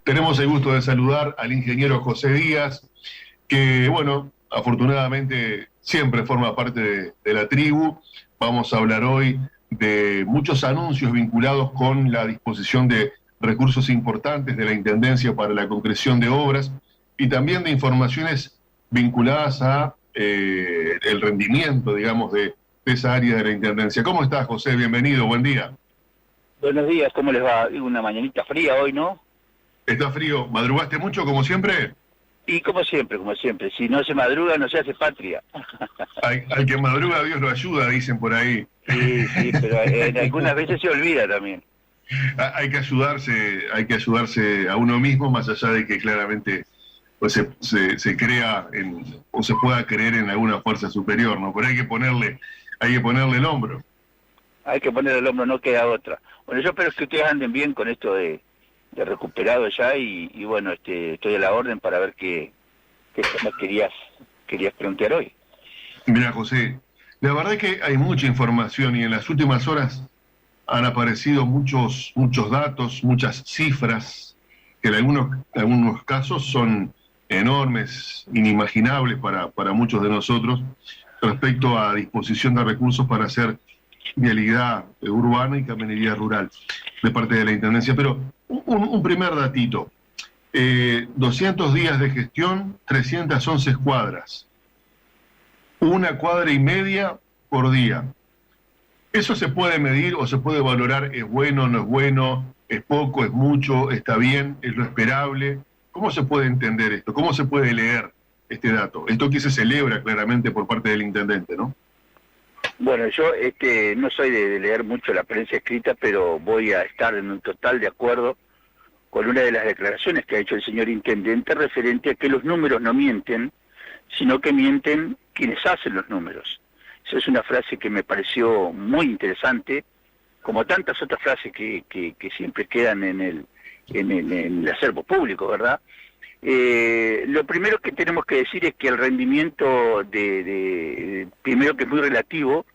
Tenemos el gusto de saludar al ingeniero José Díaz, que, bueno, afortunadamente siempre forma parte de la tribu. Vamos a hablar hoy de muchos anuncios vinculados con la disposición de recursos importantes de la Intendencia para la concreción de obras y también de informaciones vinculadas a el rendimiento, digamos, de esa área de la Intendencia. ¿Cómo estás, José? Bienvenido, buen día. Buenos días, ¿cómo les va? Una mañanita fría hoy, ¿no? ¿Está frío? ¿Madrugaste mucho, como siempre? Y como siempre, si no se madruga no se hace patria. Al que madruga Dios lo ayuda, dicen por ahí. Sí, pero en algunas veces se olvida también. Hay que ayudarse a uno mismo, más allá de que claramente pues, se crea o se pueda creer en alguna fuerza superior, ¿no? Pero hay que ponerle el hombro. Hay que poner el hombro, no queda otra. Bueno, yo espero que ustedes anden bien con esto de recuperado ya y bueno, estoy a la orden para ver qué temas querías plantear hoy. Mira, José, la verdad es que hay mucha información y en las últimas horas han aparecido muchos datos, muchas cifras, que en algunos casos son enormes, inimaginables para muchos de nosotros, respecto a disposición de recursos para hacer vialidad urbana y caminería rural de parte de la Intendencia. Pero un primer datito, 200 días de gestión, 311 cuadras, 1,5 cuadras por día. ¿Eso se puede medir o se puede valorar? ¿Es bueno, no es bueno? ¿Es poco, es mucho? ¿Está bien? ¿Es lo esperable? ¿Cómo se puede entender esto? ¿Cómo se puede leer este dato? Esto que se celebra claramente por parte del intendente, ¿no? Bueno, yo no soy de leer mucho la prensa escrita, pero voy a estar en un total de acuerdo con una de las declaraciones que ha hecho el señor intendente referente a que los números no mienten, sino que mienten quienes hacen los números. Esa es una frase que me pareció muy interesante, como tantas otras frases que siempre quedan en el acervo público, ¿verdad? Lo primero que tenemos que decir es que el rendimiento primero que es muy relativo.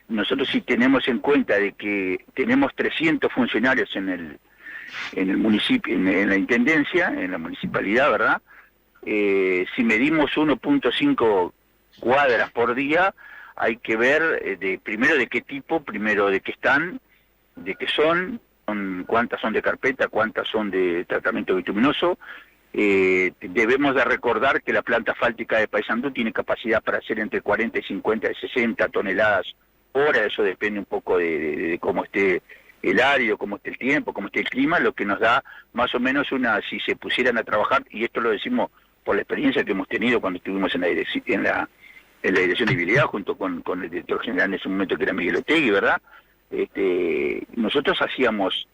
Nosotros si tenemos en cuenta de que tenemos 300 funcionarios en el municipio, en la intendencia, en la municipalidad, ¿verdad? Si medimos 1,5 cuadras por día, hay que ver primero de qué tipo, primero de qué están, de qué son, cuántas son de carpeta, cuántas son de tratamiento bituminoso. Debemos de recordar que la planta asfáltica de Paysandú tiene capacidad para hacer entre 40 y 50 y 60 toneladas hora. Eso depende un poco de cómo esté el árido, cómo esté el tiempo, cómo esté el clima, lo que nos da más o menos si se pusieran a trabajar, y esto lo decimos por la experiencia que hemos tenido cuando estuvimos en la dirección de vialidad junto con el director general en ese momento que era Miguel Otegui, ¿verdad? Nosotros hacíamos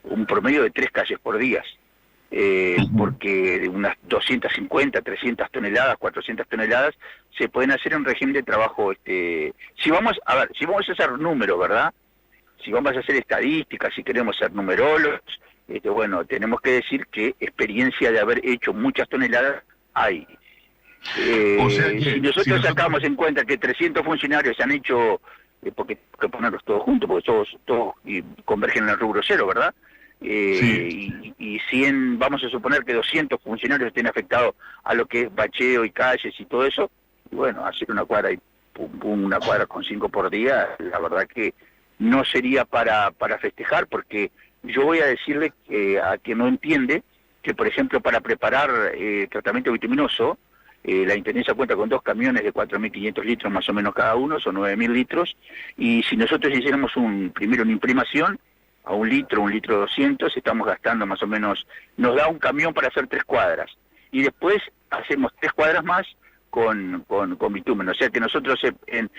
un promedio de 3 calles por día. Porque de unas 250, 300 toneladas, 400 toneladas se pueden hacer en régimen de trabajo. Si vamos a hacer números, ¿verdad? Si vamos a hacer estadísticas, si queremos ser numerólogos, bueno, tenemos que decir que experiencia de haber hecho muchas toneladas hay. O sea que, si nosotros sacamos en cuenta que 300 funcionarios se han hecho, porque hay que ponerlos todos juntos, porque todos convergen en el rubro cero, ¿verdad? Sí. Y 100, vamos a suponer que 200 funcionarios estén afectados a lo que es bacheo y calles y todo eso, y bueno, hacer una cuadra y una cuadra con 5 por día, la verdad que no sería para festejar, porque yo voy a decirle a quien no entiende que, por ejemplo, para preparar tratamiento bituminoso, la Intendencia cuenta con 2 camiones de 4.500 litros más o menos cada uno, son 9.000 litros, y si nosotros hiciéramos primero una imprimación, a 1 litro 200, estamos gastando más o menos, nos da un camión para hacer 3 cuadras, y después hacemos 3 cuadras más con bitumen, o sea que nosotros en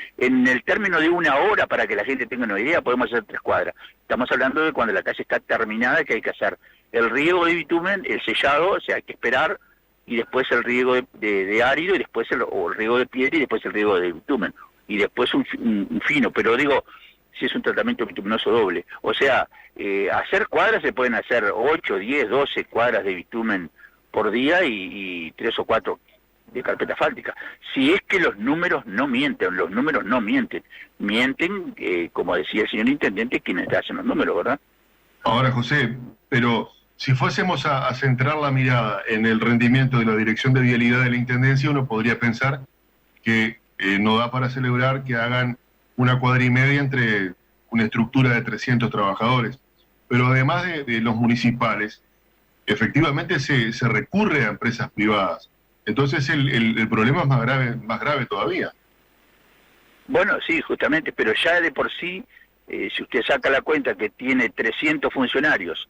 el término de 1 hora, para que la gente tenga una idea, podemos hacer 3 cuadras. Estamos hablando de cuando la calle está terminada, que hay que hacer el riego de bitumen, el sellado, o sea, hay que esperar, y después el riego de árido, y después el riego de piedra, y después el riego de bitumen, y después un fino, pero digo, si es un tratamiento bituminoso doble. O sea, hacer cuadras se pueden hacer 8, 10, 12 cuadras de bitumen por día y 3 o 4 de carpeta asfáltica. Si es que los números no mienten, mienten, como decía el señor intendente, quienes hacen los números, ¿verdad? Ahora, José, pero si fuésemos a centrar la mirada en el rendimiento de la Dirección de Vialidad de la Intendencia, uno podría pensar que no da para celebrar que hagan una cuadra y media entre una estructura de 300 trabajadores. Pero además de los municipales, efectivamente se recurre a empresas privadas. Entonces el problema es más grave todavía. Bueno, sí, justamente, pero ya de por sí, si usted saca la cuenta que tiene 300 funcionarios,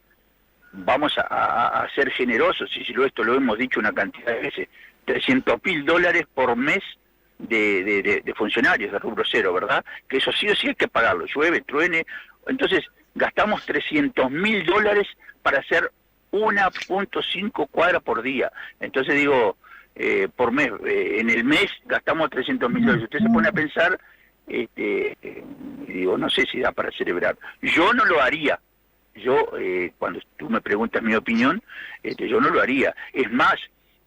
vamos a ser generosos, y si esto lo hemos dicho una cantidad de veces, $300.000 por mes de funcionarios de rubro cero, ¿verdad? Que eso sí o sí hay que pagarlo, llueve, truene. Entonces, gastamos $300.000 para hacer 1.5 cuadras por día. Entonces digo, por mes, en el mes gastamos $300.000. Usted se pone a pensar, digo, no sé si da para celebrar. Yo no lo haría. Yo, cuando tú me preguntas mi opinión, yo no lo haría. Es más,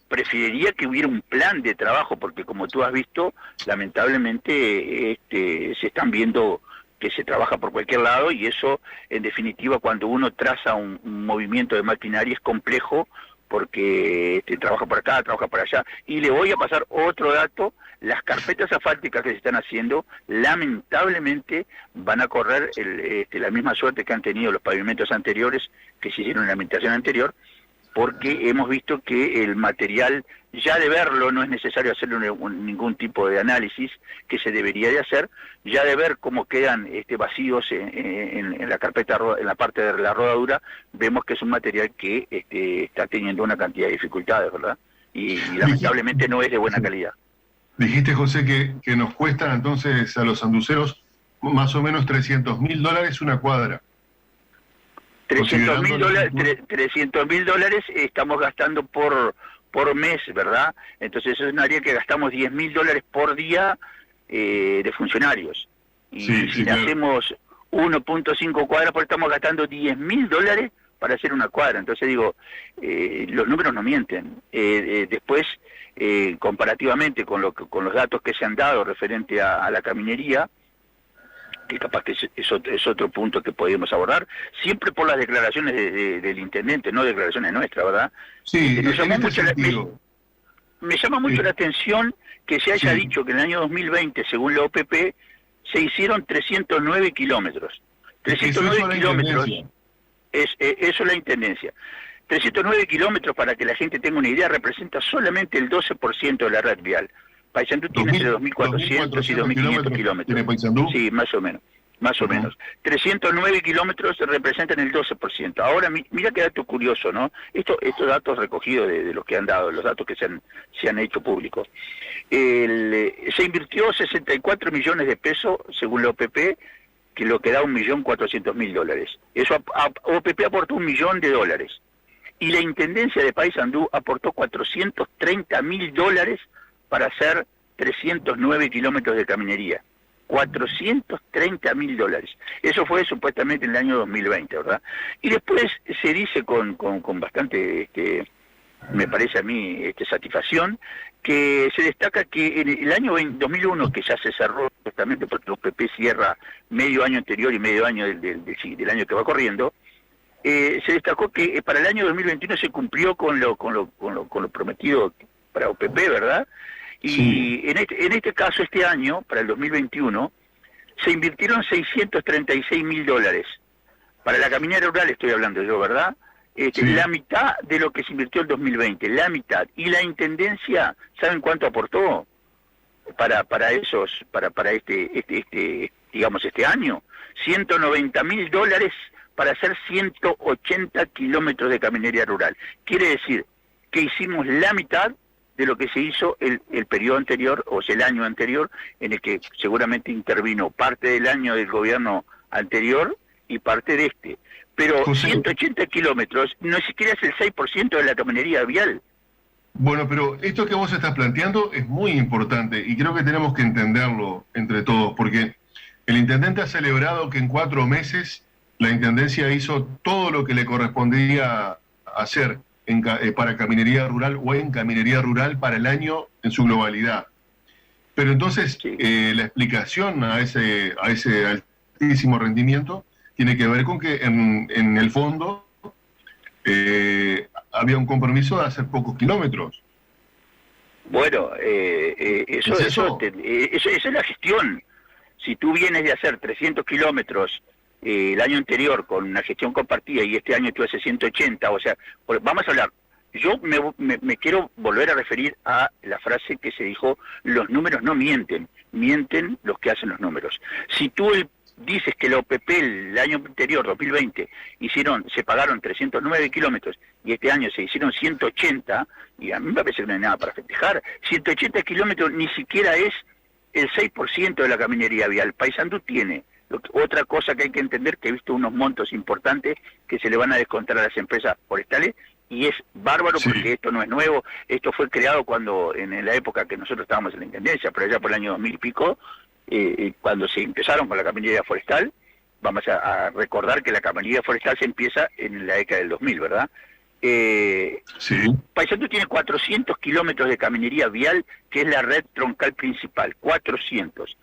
preferiría que hubiera un plan de trabajo, porque como tú has visto, lamentablemente se están viendo que se trabaja por cualquier lado, y eso, en definitiva, cuando uno traza un movimiento de maquinaria es complejo, porque trabaja por acá, trabaja por allá. Y le voy a pasar otro dato: las carpetas asfálticas que se están haciendo, lamentablemente, van a correr la misma suerte que han tenido los pavimentos anteriores, que se hicieron en la administración anterior, porque hemos visto que el material, ya de verlo, no es necesario hacerle ningún tipo de análisis, que se debería de hacer, ya de ver cómo quedan vacíos en la carpeta, en la parte de la rodadura, vemos que es un material que está teniendo una cantidad de dificultades, ¿verdad? Y lamentablemente no es de buena calidad. Dijiste, José, que nos cuesta entonces a los sanduceros más o menos $300.000 una cuadra. $300.000 estamos gastando por mes, ¿verdad? Entonces eso es un área que gastamos $10.000 por día de funcionarios. Y si hacemos 1.5 cuadras, pues estamos gastando $10.000 para hacer una cuadra. Entonces digo, los números no mienten. Después, comparativamente con los datos que se han dado referente a la caminería, que capaz que es otro punto que podemos abordar, siempre por las declaraciones del intendente, no declaraciones nuestras, ¿verdad? Sí, me llama mucho la atención que se haya dicho que en el año 2020, según la OPP, se hicieron 309 kilómetros. 309 kilómetros, eso es la intendencia. 309 kilómetros, para que la gente tenga una idea, representa solamente el 12% de la red vial. Paysandú tiene entre 2.400 y 2.500 kilómetros. ¿Tiene Paysandú? Sí, más o menos. 309 kilómetros representan el 12%. Ahora, mira qué dato curioso, ¿no? Estos datos recogidos de los que han dado, los datos que se han hecho públicos. Se invirtió 64 millones de pesos, según la OPP, que lo que da $1.400.000. Eso, OPP aportó $1 millón. Y la Intendencia de Paysandú aportó $430.000 para hacer 309 kilómetros de caminería. $430.000. Eso fue supuestamente en el año 2020, ¿verdad? Y después se dice con bastante, me parece a mí, satisfacción, que se destaca que en el año 2001, que ya se cerró justamente porque el PP cierra medio año anterior y medio año del año que va corriendo, se destacó que para el año 2021 se cumplió con lo prometido para OPP, ¿verdad? Y sí, en este caso, este año, para el 2021, se invirtieron $636.000. Para la caminera rural estoy hablando yo, ¿verdad? La mitad de lo que se invirtió en 2020, la mitad. Y la Intendencia, ¿saben cuánto aportó para este año? $190.000 para hacer 180 kilómetros de caminería rural. Quiere decir que hicimos la mitad de lo que se hizo el periodo anterior, o sea, el año anterior, en el que seguramente intervino parte del año del gobierno anterior y parte de este. Pero José, 180 kilómetros no siquiera es el 6% de la caminería vial. Bueno, pero esto que vos estás planteando es muy importante y creo que tenemos que entenderlo entre todos, porque el intendente ha celebrado que en 4 meses la Intendencia hizo todo lo que le correspondía hacer para caminería rural o en caminería rural para el año en su globalidad. Pero entonces la explicación a ese altísimo rendimiento tiene que ver con que en el fondo había un compromiso de hacer pocos kilómetros. Bueno, eso es la gestión. Si tú vienes de hacer 300 kilómetros el año anterior con una gestión compartida y este año tú haces 180, o sea, vamos a hablar. Yo me quiero volver a referir a la frase que se dijo: los números no mienten, mienten los que hacen los números. Si tú dices que la OPP el año anterior, 2020, se pagaron 309 kilómetros y este año se hicieron 180, y a mí me parece que no hay nada para festejar. 180 kilómetros ni siquiera es el 6% de la caminería vial. Paysandú tiene otra cosa que hay que entender, que he visto unos montos importantes que se le van a descontar a las empresas forestales, y es bárbaro porque esto no es nuevo. Esto fue creado en la época que nosotros estábamos en la Intendencia, pero allá por el año 2000 y pico, cuando se empezaron con la caminería forestal. Vamos a recordar que la caminería forestal se empieza en la década del 2000, ¿verdad? Paysandú tiene 400 kilómetros de caminería vial, que es la red troncal principal, 400.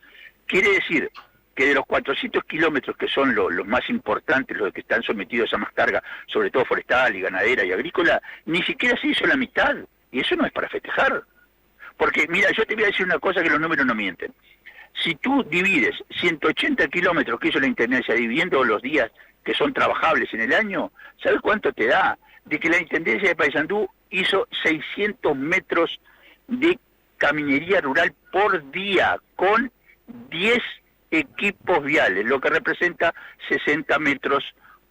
Quiere decir que de los 400 kilómetros, que son los más importantes, los que están sometidos a más carga, sobre todo forestal y ganadera y agrícola, ni siquiera se hizo la mitad, y eso no es para festejar. Porque, mira, yo te voy a decir una cosa, que los números no mienten. Si tú divides 180 kilómetros que hizo la Intendencia, dividiendo los días que son trabajables en el año, ¿sabes cuánto te da? De que la Intendencia de Paysandú hizo 600 metros de caminería rural por día, con 10 equipos viales, lo que representa 60 metros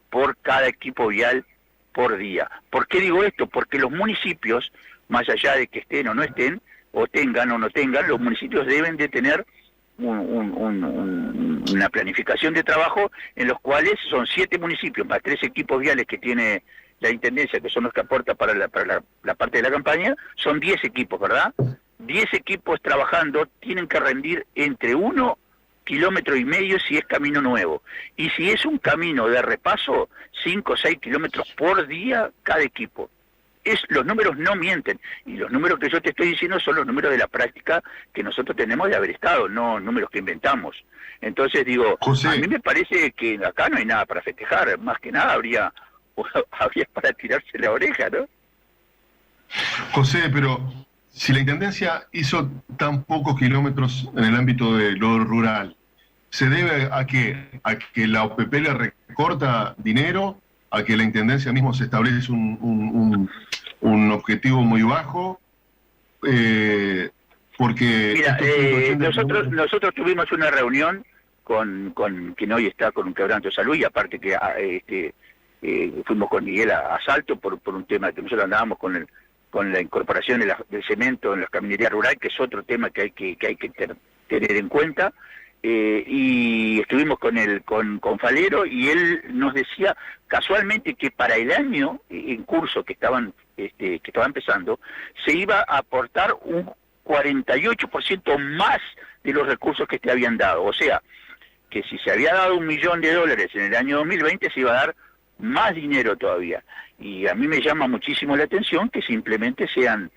por cada equipo vial por día. ¿Por qué digo esto? Porque los municipios, más allá de que estén o no estén, o tengan o no tengan, los municipios deben de tener una planificación de trabajo, en los cuales son 7 municipios más 3 equipos viales que tiene la Intendencia, que son los que aporta para la parte de la campaña. Son 10 equipos, ¿verdad? 10 equipos trabajando tienen que rendir entre 1,5 kilómetros si es camino nuevo, y si es un camino de repaso, 5 o 6 kilómetros por día cada equipo. Los números no mienten, y los números que yo te estoy diciendo son los números de la práctica que nosotros tenemos de haber estado, no números que inventamos. Entonces digo, José, a mí me parece que acá no hay nada para festejar, más que nada habría para tirarse la oreja, ¿no? José, pero si la Intendencia hizo tan pocos kilómetros en el ámbito de lo rural, ¿se debe a que la OPP le recorta dinero? ¿A que la Intendencia mismo se establece un objetivo muy bajo? Porque... Mira, nosotros tuvimos una reunión con quien hoy está con un quebranto de salud, y aparte que fuimos con Miguel a Salto por un tema que nosotros andábamos con la incorporación del cemento en la caminería rural, que es otro tema que hay que tener en cuenta. Y estuvimos con Falero, y él nos decía casualmente que para el año en curso que estaba empezando, se iba a aportar un 48% más de los recursos que te habían dado. O sea, que si se había dado $1 millón en el año 2020, se iba a dar más dinero todavía. Y a mí me llama muchísimo la atención que simplemente sean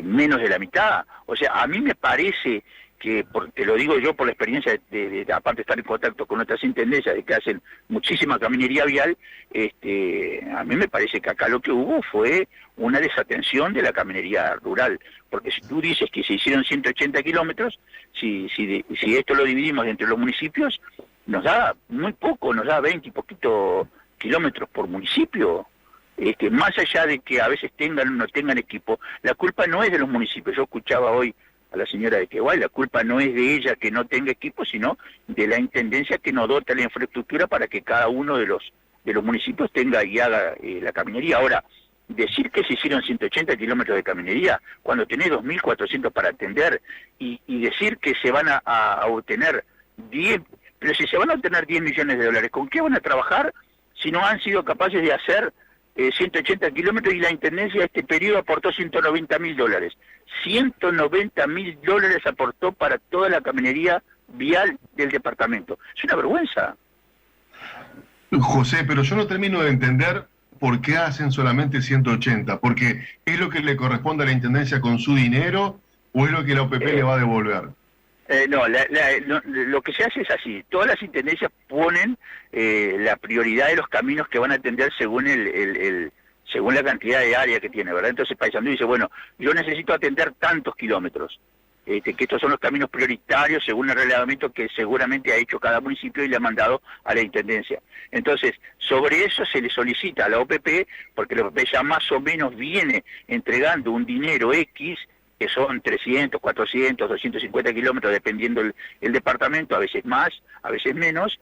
menos de la mitad. O sea, a mí me parece que, te lo digo yo por la experiencia de aparte de estar en contacto con otras intendencias de que hacen muchísima caminería vial, a mí me parece que acá lo que hubo fue una desatención de la caminería rural, porque si tú dices que se hicieron 180 kilómetros, si esto lo dividimos entre los municipios, nos da muy poco, nos da 20 y poquito kilómetros por municipio. Más allá de que a veces tengan o no tengan equipo, la culpa no es de los municipios. Yo escuchaba hoy a la señora de Queguay, la culpa no es de ella que no tenga equipo, sino de la Intendencia, que no dota la infraestructura para que cada uno de los municipios tenga y haga la caminería. Ahora, decir que se hicieron 180 kilómetros de caminería cuando tenés 2.400 para atender, y decir que se van a obtener 10, pero si se van a obtener $10 millones, ¿con qué van a trabajar si no han sido capaces de hacer 180 kilómetros? Y la Intendencia este periodo aportó $190.000. $190.000 aportó para toda la caminería vial del departamento. Es una vergüenza. José, pero yo no termino de entender por qué hacen solamente 180. Porque ¿es lo que le corresponde a la Intendencia con su dinero o es lo que la OPP le va a devolver? Lo que se hace es así. Todas las intendencias ponen la prioridad de los caminos que van a atender según según la cantidad de área que tiene, ¿verdad? Entonces Paysandú dice, bueno, yo necesito atender tantos kilómetros, que estos son los caminos prioritarios según el reglamento que seguramente ha hecho cada municipio y le ha mandado a la intendencia. Entonces, sobre eso se le solicita a la OPP, porque la OPP ya más o menos viene entregando un dinero X, que son 300, 400, 250 kilómetros, dependiendo el departamento, a veces más, a veces menos,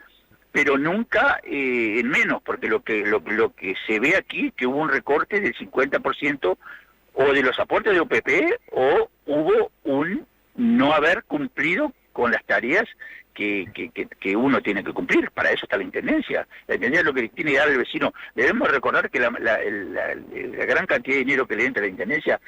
pero nunca en menos, porque lo que se ve aquí que hubo un recorte del 50% o de los aportes de OPP, o hubo un no haber cumplido con las tareas que uno tiene que cumplir. Para eso está la intendencia. La intendencia es lo que tiene que dar el vecino. Debemos recordar que la gran cantidad de dinero que le entra a la intendencia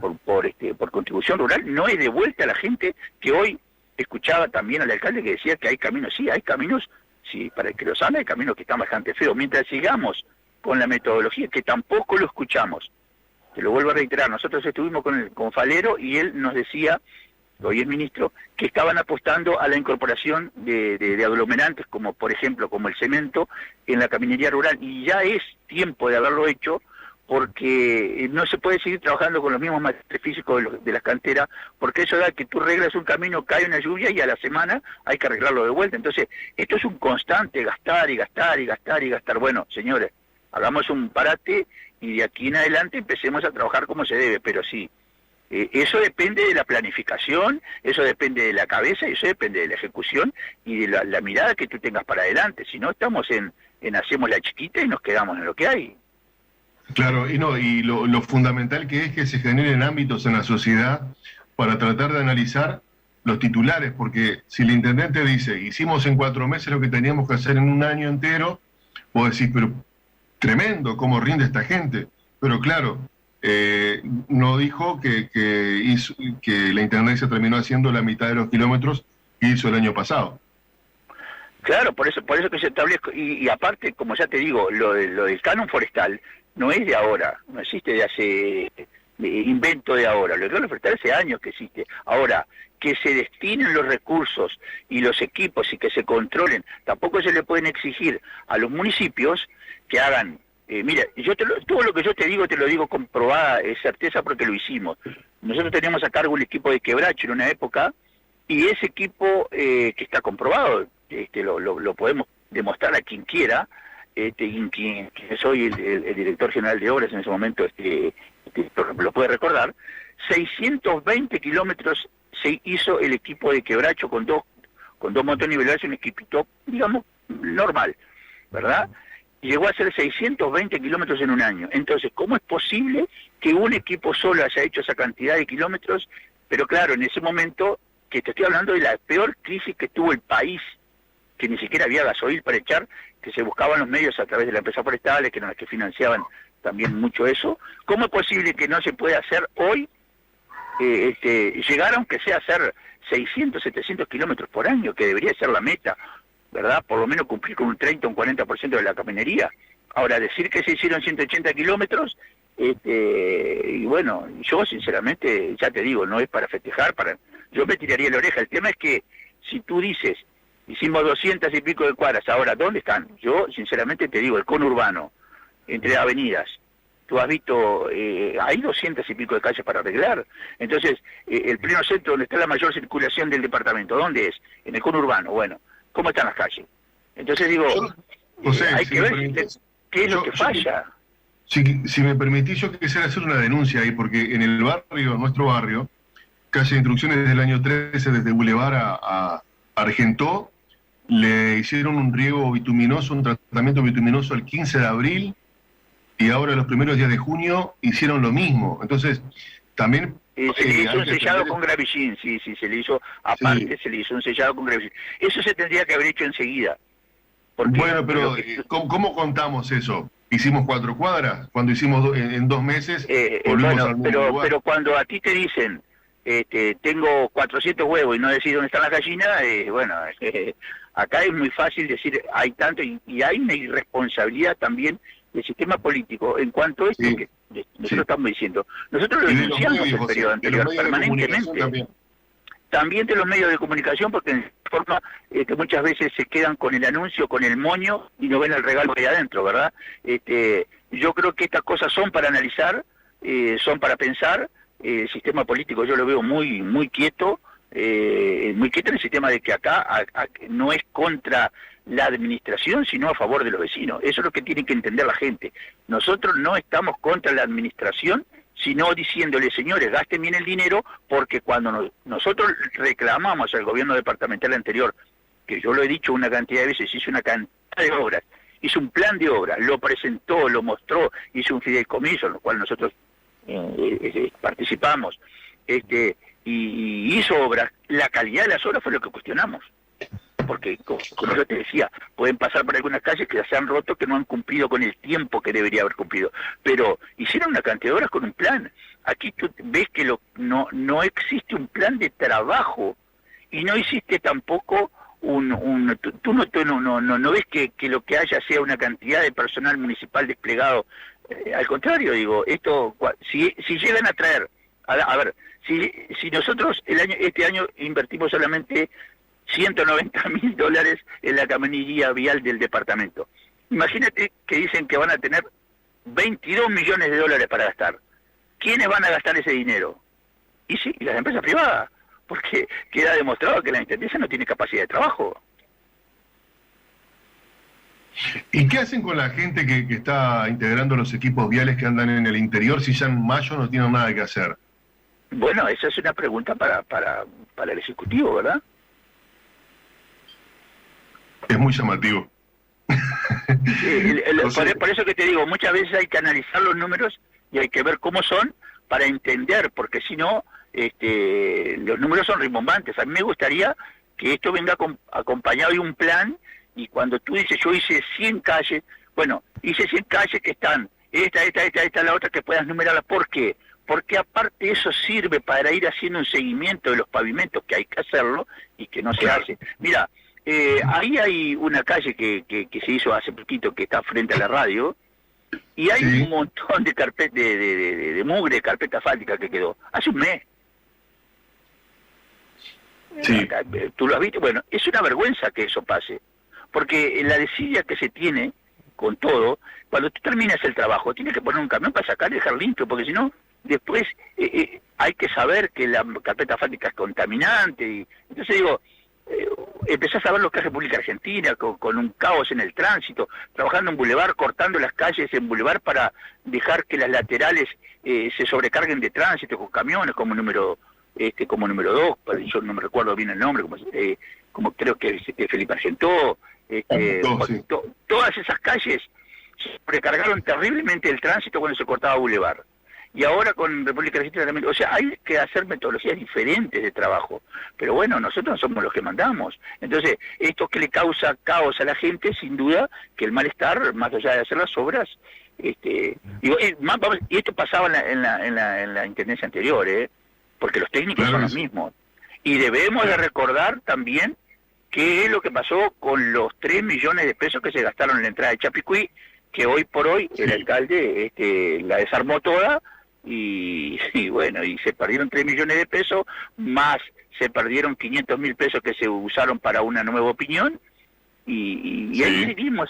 por contribución rural no es devuelta a la gente, que hoy escuchaba también al alcalde que decía que hay caminos. Sí, hay caminos, sí, para el que lo sabe, hay caminos que están bastante feos. Mientras sigamos con la metodología, que tampoco lo escuchamos, te lo vuelvo a reiterar, nosotros estuvimos con Falero y él nos decía, hoy es ministro, que estaban apostando a la incorporación de aglomerantes, como por ejemplo, como el cemento, en la caminería rural, y ya es tiempo de haberlo hecho, porque no se puede seguir trabajando con los mismos materiales físicos de las canteras, porque eso da que tú arreglas un camino, cae una lluvia y a la semana hay que arreglarlo de vuelta. Entonces, esto es un constante gastar y gastar y gastar y gastar. Bueno, señores, hagamos un parate y de aquí en adelante empecemos a trabajar como se debe, pero sí, eso depende de la planificación, eso depende de la cabeza, y eso depende de la ejecución y de la mirada que tú tengas para adelante. Si no, estamos en hacemos la chiquita y nos quedamos en lo que hay. Claro, y lo fundamental que es que se generen ámbitos en la sociedad para tratar de analizar los titulares, porque si el intendente dice, hicimos en 4 meses lo que teníamos que hacer en un año entero, vos decís, pero tremendo cómo rinde esta gente. Pero claro, no dijo que la intendencia terminó haciendo la mitad de los kilómetros que hizo el año pasado. Claro, por eso que se establezca, y aparte, como ya te digo, lo del canon forestal no es de ahora, no existe de hace invento de ahora. Lo del canon forestal hace años que existe. Ahora, que se destinen los recursos y los equipos y que se controlen, tampoco se le pueden exigir a los municipios que hagan. Mira, todo lo que yo te digo te lo digo con probada certeza, porque lo hicimos. Nosotros teníamos a cargo el equipo de Quebracho en una época, y ese equipo que está comprobado, lo podemos demostrar a quien quiera, quien soy el director general de obras en ese momento, lo puede recordar. 620 kilómetros se hizo el equipo de Quebracho con dos motoniveladores, un equipito, digamos, normal, ¿verdad? Llegó a ser 620 kilómetros en un año. Entonces, ¿cómo es posible que un equipo solo haya hecho esa cantidad de kilómetros? Pero claro, en ese momento, que te estoy hablando de la peor crisis que tuvo el país, que ni siquiera había gasoil para echar, que se buscaban los medios a través de la empresa forestales, que eran las que financiaban también mucho eso. ¿Cómo es posible que no se pueda hacer hoy, llegar aunque sea a hacer 600, 700 kilómetros por año, que debería ser la meta, ¿verdad? Por lo menos cumplir con un 30 o un 40% de la caminería. Ahora, decir que se hicieron 180 kilómetros, y bueno, yo sinceramente, ya te digo, no es para festejar, yo me tiraría la oreja. El tema es que si tú dices, hicimos 200 y pico de cuadras, ahora, ¿dónde están? Yo sinceramente te digo, el conurbano, entre avenidas, tú has visto, hay 200 y pico de calles para arreglar. Entonces, el pleno centro donde está la mayor circulación del departamento, ¿dónde es? En el conurbano. Bueno, ¿cómo están las calles? Entonces digo, José, hay que ver qué es lo que falla. Si me permitís, yo quisiera hacer una denuncia ahí, porque en el barrio, nuestro barrio, calle de Instrucciones desde el año 13, desde Boulevard a Argentó, le hicieron un riego bituminoso, un tratamiento bituminoso el 15 de abril, y ahora los primeros días de junio hicieron lo mismo. Entonces, también... se le hizo un sellado con gravillín, sí, se le hizo, aparte se le hizo un sellado con gravillín. Eso se tendría que haber hecho enseguida. Bueno, pero ¿cómo contamos eso? ¿Hicimos 4 cuadras? Cuando hicimos en 2 meses, volvimos al mismo lugar. Pero cuando a ti te dicen, tengo 400 huevos y no decís dónde están las gallinas, bueno, acá es muy fácil decir, hay tanto, y hay una irresponsabilidad también del sistema político en cuanto a esto que nosotros estamos diciendo. Nosotros lo denunciamos en el periodo anterior permanentemente. también de los medios de comunicación, porque en forma que muchas veces se quedan con el anuncio, con el moño, y no ven el regalo que hay adentro, ¿verdad? Yo creo que estas cosas son para analizar, son para pensar. El sistema político yo lo veo muy quieto, en el sistema de que acá no es contra la administración, sino a favor de los vecinos. Eso es lo que tiene que entender la gente. Nosotros no estamos contra la administración, sino diciéndole, señores, gasten bien el dinero, porque cuando nosotros reclamamos al gobierno departamental anterior, que yo lo he dicho una cantidad de veces, hizo una cantidad de obras, hizo un plan de obras, lo presentó, lo mostró, hizo un fideicomiso, en lo cual nosotros participamos, y hizo obras, la calidad de las obras fue lo que cuestionamos. Porque, como yo te decía, pueden pasar por algunas calles que se han roto, que no han cumplido con el tiempo que debería haber cumplido, pero hicieron una cantidad de obras con un plan. Aquí tú ves que no existe un plan de trabajo, y no existe tampoco tú no ves que lo que haya sea una cantidad de personal municipal desplegado. Al contrario, digo, esto, si llegan a traer, a ver, si nosotros este año invertimos solamente $190.000 en la caminillería vial del departamento. Imagínate que dicen que van a tener $22 millones para gastar. ¿Quiénes van a gastar ese dinero? Y sí, las empresas privadas, porque queda demostrado que la intendencia no tiene capacidad de trabajo. ¿Y qué hacen con la gente que está integrando los equipos viales que andan en el interior si ya en mayo no tienen nada que hacer? Bueno, esa es una pregunta para el Ejecutivo, ¿verdad? Es muy llamativo. Sí, por eso que te digo, muchas veces hay que analizar los números y hay que ver cómo son para entender, porque si no, los números son rimbombantes. A mí me gustaría que esto venga acompañado de un plan, y cuando tú dices, yo hice 100 calles, bueno, hice 100 calles que están, esta, la otra, que puedas numerarlas. ¿Por qué? Porque aparte eso sirve para ir haciendo un seguimiento de los pavimentos, que hay que hacerlo y que no se hace. Mira, ahí hay una calle que se hizo hace poquito, que está frente a la radio, y hay un montón de carpeta de mugre, de carpeta asfáltica que quedó hace un mes. Sí. ¿Tú lo has visto? Bueno, es una vergüenza que eso pase, porque la desidia que se tiene con todo, cuando tú terminas el trabajo, tienes que poner un camión para sacar y dejar limpio, porque si no, después hay que saber que la carpeta asfáltica es contaminante, y entonces digo, empezás a ver lo que hace República Argentina, con un caos en el tránsito, trabajando en bulevar, cortando las calles en bulevar para dejar que las laterales se sobrecarguen de tránsito con camiones, como número 2, yo no me recuerdo bien el nombre, como creo que es Felipe Argentó, todas esas calles se sobrecargaron terriblemente el tránsito cuando se cortaba bulevar. Y ahora con República Argentina también, o sea, hay que hacer metodologías diferentes de trabajo, pero bueno, nosotros no somos los que mandamos. Entonces, esto que le causa caos a la gente, sin duda, que el malestar, más allá de hacer las obras, y esto pasaba en la intendencia anterior, porque los técnicos son los mismos. Y debemos de recordar también qué es lo que pasó con los 3 millones de pesos que se gastaron en la entrada de Chapicuí, que hoy por hoy el alcalde la desarmó toda, y bueno, y se perdieron 3 millones de pesos, más se perdieron 500.000 pesos que se usaron para una nueva opinión, y ahí seguimos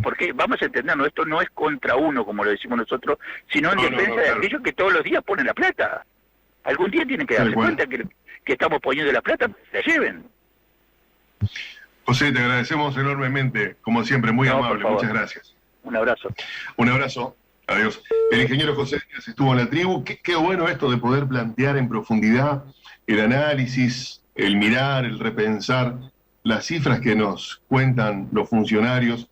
porque vamos a entendernos, esto no es contra uno, como lo decimos nosotros, sino en defensa de aquellos que todos los días ponen la plata. Algún día tienen que darse cuenta que estamos poniendo la plata, la lleven. José, te agradecemos enormemente, como siempre, muy amable, muchas gracias. Un abrazo. Un abrazo, adiós. El ingeniero José Díaz estuvo en la tribu. Qué bueno esto de poder plantear en profundidad el análisis, el mirar, el repensar las cifras que nos cuentan los funcionarios